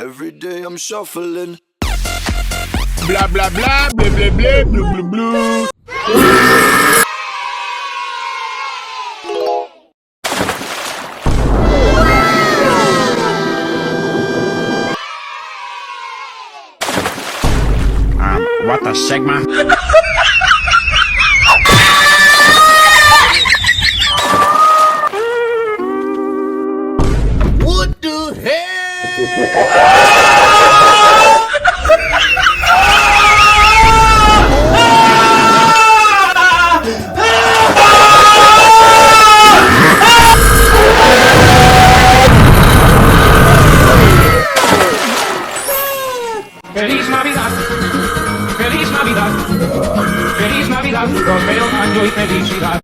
Every day I'm shuffling. Blah blah blah, blah blah blah, blue blue blue. What the Sigma? What the hell?